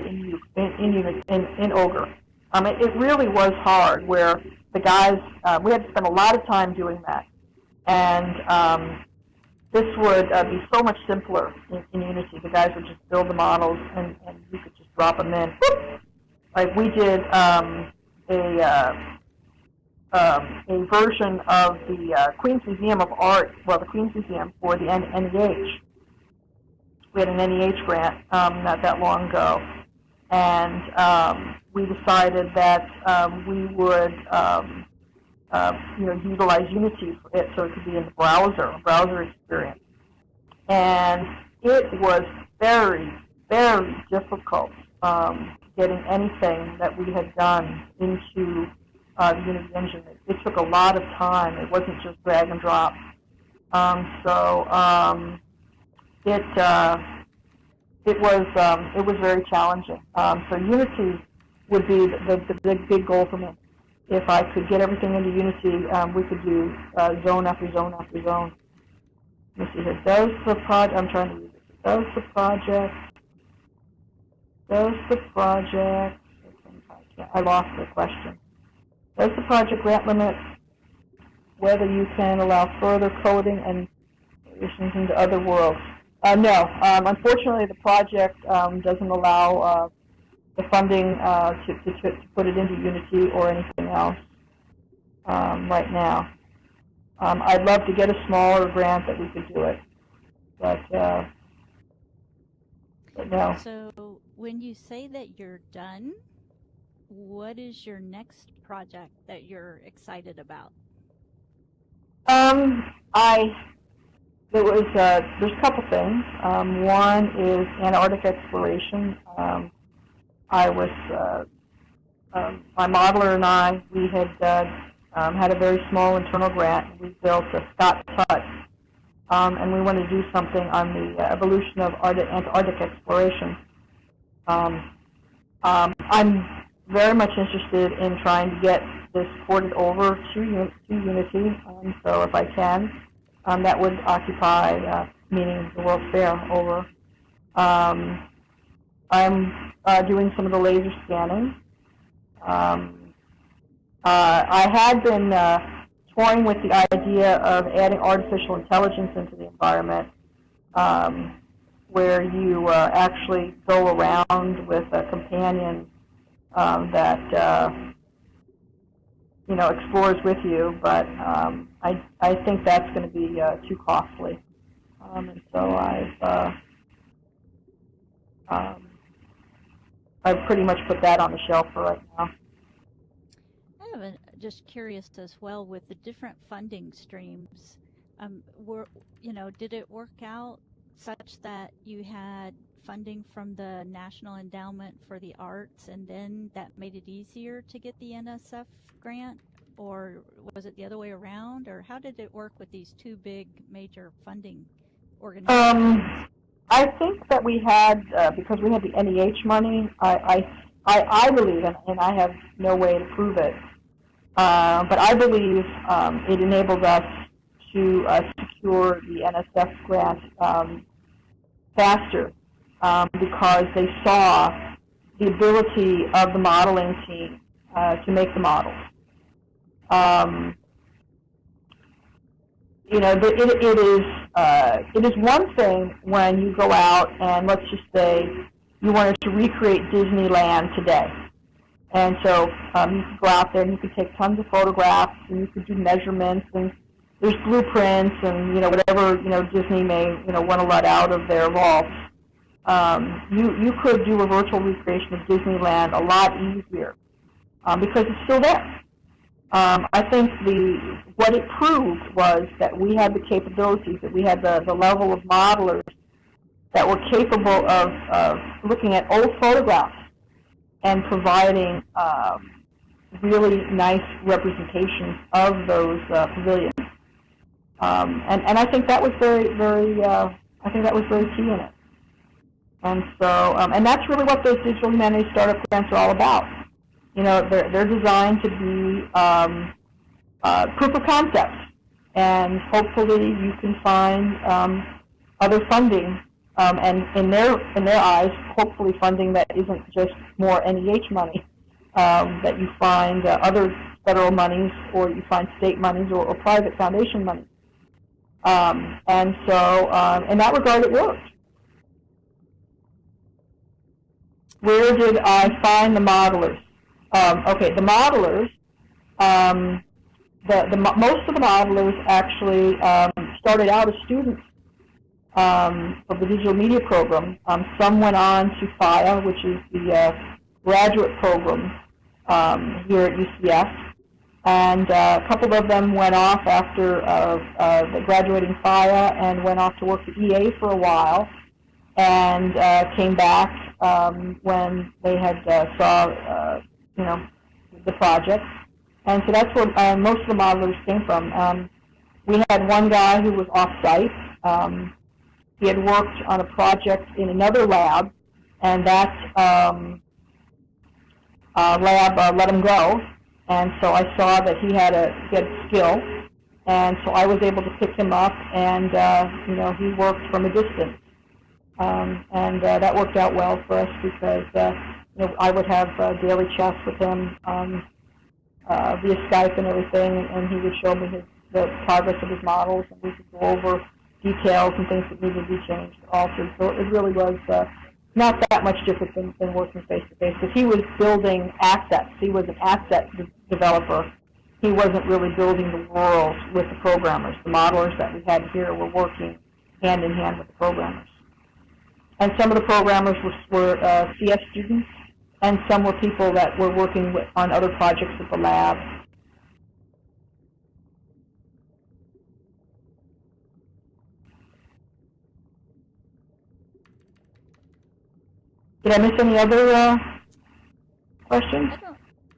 S2: in Ogre. It really was hard, where the guys, we had to spend a lot of time doing that, and this would be so much simpler in Unity. The guys would just build the models, and you could just drop them in. Like we did a version of the Queen's Museum of Art, the Queen's Museum for the NEH. We had an NEH grant not that long ago, and we decided that we would utilize Unity for it, so it could be in the browser experience. And it was very, very difficult getting anything that we had done into the Unity engine. It took a lot of time. It wasn't just drag and drop. It was very challenging. So Unity would be the big goal for me. If I could get everything into Unity, we could do zone after zone after zone. Let me see here. I'm trying to read this. Does the project, I lost the question. Does the project grant limit whether you can allow further coding and additions into other worlds? No. Unfortunately, the project doesn't allow the funding to put it into Unity or anything else right now. I'd love to get a smaller grant that we could do it, but no.
S1: So when you say that you're done, what is your next project that you're excited about?
S2: There's a couple things. One is Antarctic exploration. My modeler and I, we had had a very small internal grant. We built a Scott's hut, and we wanted to do something on the evolution of Antarctic exploration. I'm very much interested in trying to get this ported over to Unity, so if I can, that would occupy meaning the World's Fair over. I'm doing some of the laser scanning. I had been toying with the idea of adding artificial intelligence into the environment, where you actually go around with a companion that explores with you, but I think that's going to be too costly, and so I've pretty much put that on the shelf for right now.
S1: I'm just curious as well with the different funding streams. Did it work out such that you had funding from the National Endowment for the Arts, and then that made it easier to get the NSF grant, or was it the other way around, or how did it work with these two big major funding organizations?
S2: I think that we had, because we had the NEH money, I believe, and I have no way to prove it, but I believe it enabled us to secure the NSF grant faster, because they saw the ability of the modeling team to make the models. It is one thing when you go out and, let's just say, you wanted to recreate Disneyland today. And so you could go out there and you could take tons of photographs and you could do measurements, and there's blueprints and whatever Disney may want to let out of their vaults. You could do a virtual recreation of Disneyland a lot easier because it's still there. I think what it proved was that we had the capabilities, that we had the level of modelers that were capable of looking at old photographs and providing really nice representations of those pavilions. And I think that was very key in it. And so, and that's really what those digital humanities startup grants are all about. They're designed to be proof of concepts, and hopefully you can find other funding, and in their eyes, hopefully funding that isn't just more NEH money, that you find other federal monies, or you find state monies, or private foundation money. And so, in that regard, it worked. Where did I find the modelers? Okay, the modelers, most of the modelers actually started out as students of the digital media program. Some went on to FIA, which is the graduate program here at UCF, and a couple of them went off after the graduating FIA and went off to work at EA for a while, and came back when they had saw the project. And so that's where most of the modelers came from. We had one guy who was off-site. He had worked on a project in another lab, and that lab let him go. And so I saw that he had skill, and so I was able to pick him up, and he worked from a distance. And that worked out well for us because I would have daily chats with him via Skype and everything, and he would show me the progress of his models, and we could go over details and things that needed to be changed, altered. So it really was not that much different than working face-to-face, because he was building assets. He was an asset developer, he wasn't really building the world with the programmers. The modelers that we had here were working hand in hand with the programmers. And some of the programmers were CS students, and some were people that were working on other projects at the lab. Did I miss any other questions?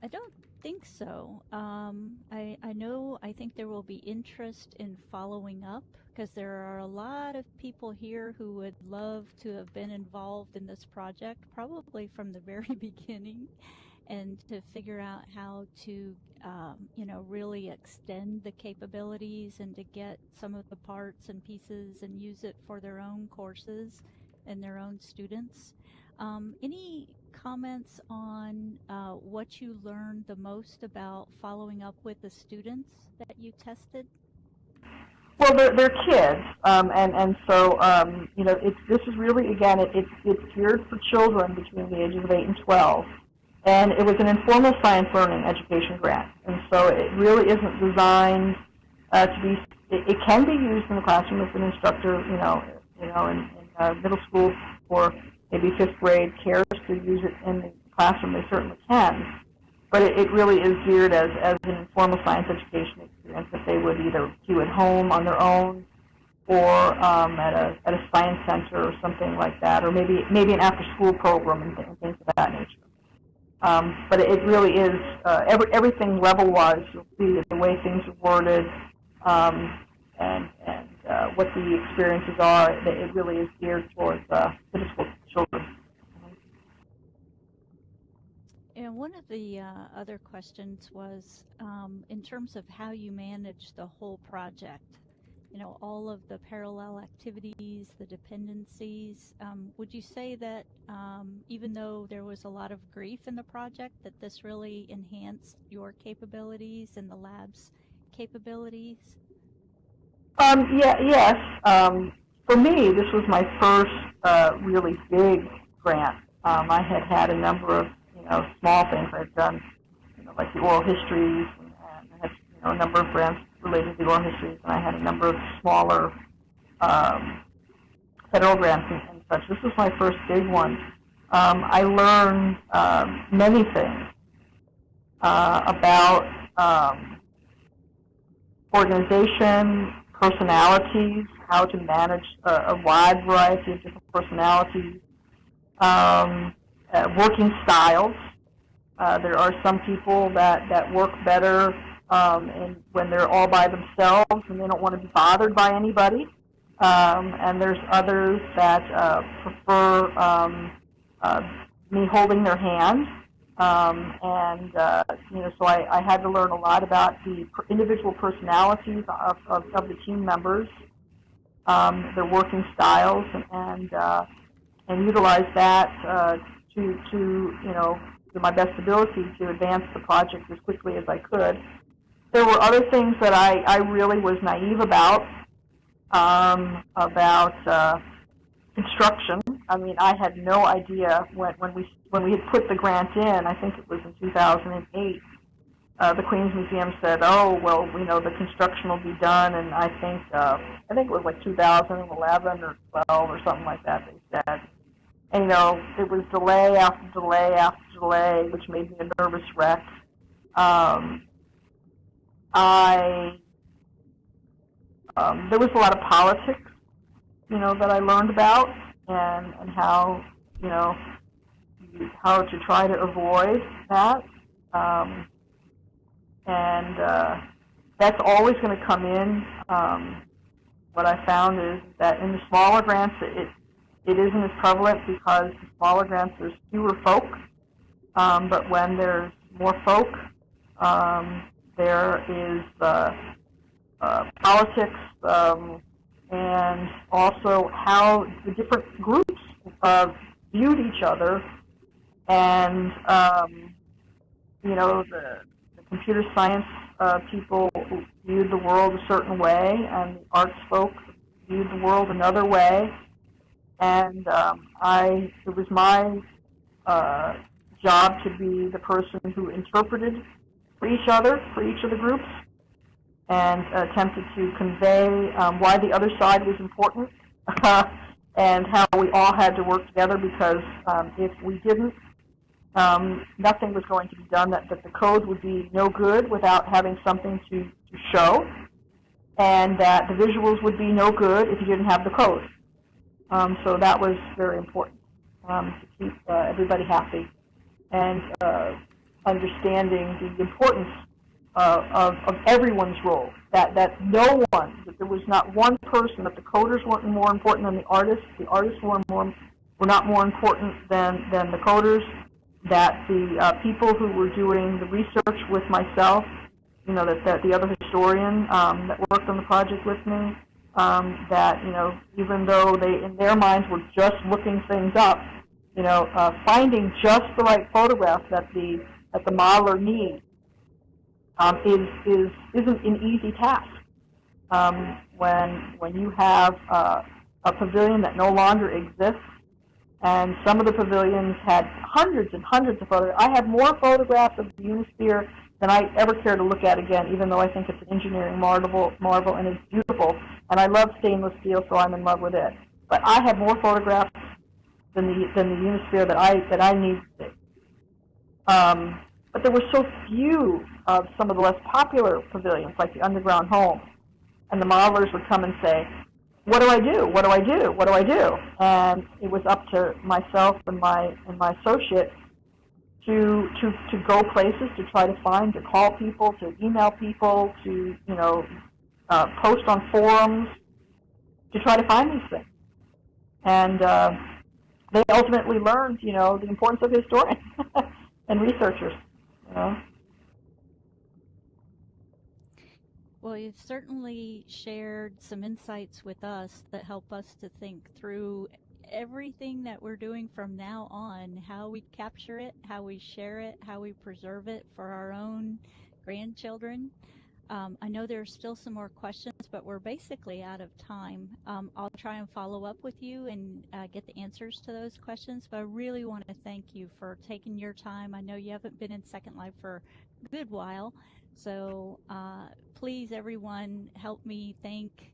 S1: I don't think so. I think there will be interest in following up, because there are a lot of people here who would love to have been involved in this project, probably from the very beginning, and to figure out how to, really extend the capabilities and to get some of the parts and pieces and use it for their own courses and their own students. Any comments on what you learned the most about following up with the students that you tested?
S2: Well, they're kids, and so this is really, again, it's geared for children between the ages of 8 and 12, and it was an informal science learning education grant, and so it really isn't designed to be. It can be used in the classroom if an instructor, in middle school for maybe 5th grade cares to use it in the classroom. They certainly can. But it really is geared as an informal science education experience that they would either do at home on their own, or at a science center or something like that, or maybe an after-school program and things of that nature. But it really is everything level-wise. You'll see the way things are worded and what the experiences are. It really is geared towards middle school children.
S1: And one of the other questions was in terms of how you manage the whole project, all of the parallel activities, the dependencies. Would you say that even though there was a lot of grief in the project, that this really enhanced your capabilities and the lab's capabilities?
S2: Yes. For me, this was my first really big grant. I had a number of small things I've done, like the oral histories, and I had a number of grants related to the oral histories, and I had a number of smaller federal grants and such. This was my first big one. I learned many things about organization, personalities, how to manage a wide variety of different personalities, working styles. There are some people that work better when they're all by themselves and they don't want to be bothered by anybody. And there's others that prefer me holding their hand. So I had to learn a lot about the individual personalities of the team members, their working styles, and utilize that to my best ability to advance the project as quickly as I could. There were other things that I really was naive about construction. I mean, I had no idea when we had put the grant in. I think it was in 2008. The Queens Museum said, "Oh, well, the construction will be done," and I think it was like 2011 or 12 or something like that. They said. And, it was delay after delay after delay, which made me a nervous wreck. There was a lot of politics, that I learned about, and how, how to try to avoid that. That's always going to come in. What I found is that in the smaller grants, it isn't as prevalent because the smaller grants, there's fewer folk. But when there's more folk, there is politics, and also how the different groups viewed each other. And, the computer science people viewed the world a certain way, and the arts folk viewed the world another way. And it was my job to be the person who interpreted for each other, for each of the groups, and attempted to convey why the other side was important and how we all had to work together, because if we didn't, nothing was going to be done, that the code would be no good without having something to show, and that the visuals would be no good if you didn't have the code. So that was very important, to keep everybody happy and understanding the importance of everyone's role, that no one, that there was not one person, that the coders weren't more important than the artists were not more important than the coders, that the people who were doing the research with myself, you know, that the other historian that worked on the project with me, that, you know, even though they, in their minds, were just looking things up, you know, finding just the right photograph that the modeler needs isn't an easy task. When you have a pavilion that no longer exists, and some of the pavilions had hundreds and hundreds of photographs. I have more photographs of the Unisphere than I ever care to look at again, even though I think it's an engineering marvel and it's beautiful. And I love stainless steel, so I'm in love with it. But I have more photographs than the Unisphere that I need to see. But there were so few of some of the less popular pavilions, like the Underground Home, and the modelers would come and say, "What do I do? What do I do? What do I do?" And it was up to myself and my associate to go places, to try to find, to call people, to email people, to, you know, post on forums, to try to find these things. And they ultimately learned, you know, the importance of historians and researchers, you know.
S1: Well, you've certainly shared some insights with us that help us to think through everything that we're doing from now on, how we capture it, how we share it, how we preserve it for our own grandchildren. I know there's still some more questions, but we're basically out of time. I'll try and follow up with you and get the answers to those questions, but I really want to thank you for taking your time. I know you haven't been in Second Life for a good while, so please, everyone, help me thank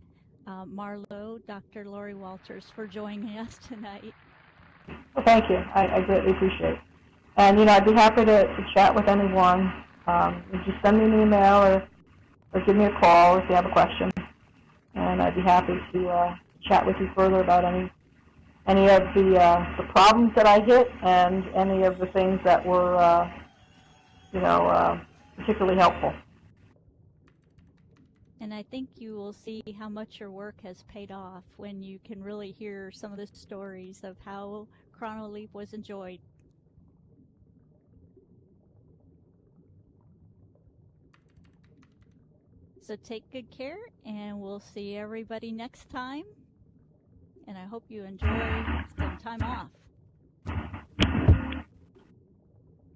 S1: Marlo, Dr. Lori Walters, for joining us tonight.
S2: Well, thank you. I greatly appreciate it. And, you know, I'd be happy to chat with anyone. You just send me an email or give me a call if you have a question. And I'd be happy to chat with you further about any of the problems that I hit and any of the things that were, you know, particularly helpful.
S1: And I think you will see how much your work has paid off when you can really hear some of the stories of how Chronoleap was enjoyed. So take good care, and we'll see everybody next time. And I hope you enjoy some time off.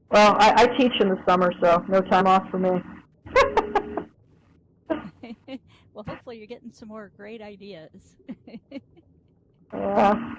S2: Well, I teach in the summer, so no time off for me.
S1: Well, hopefully you're getting some more great ideas.
S2: Yeah.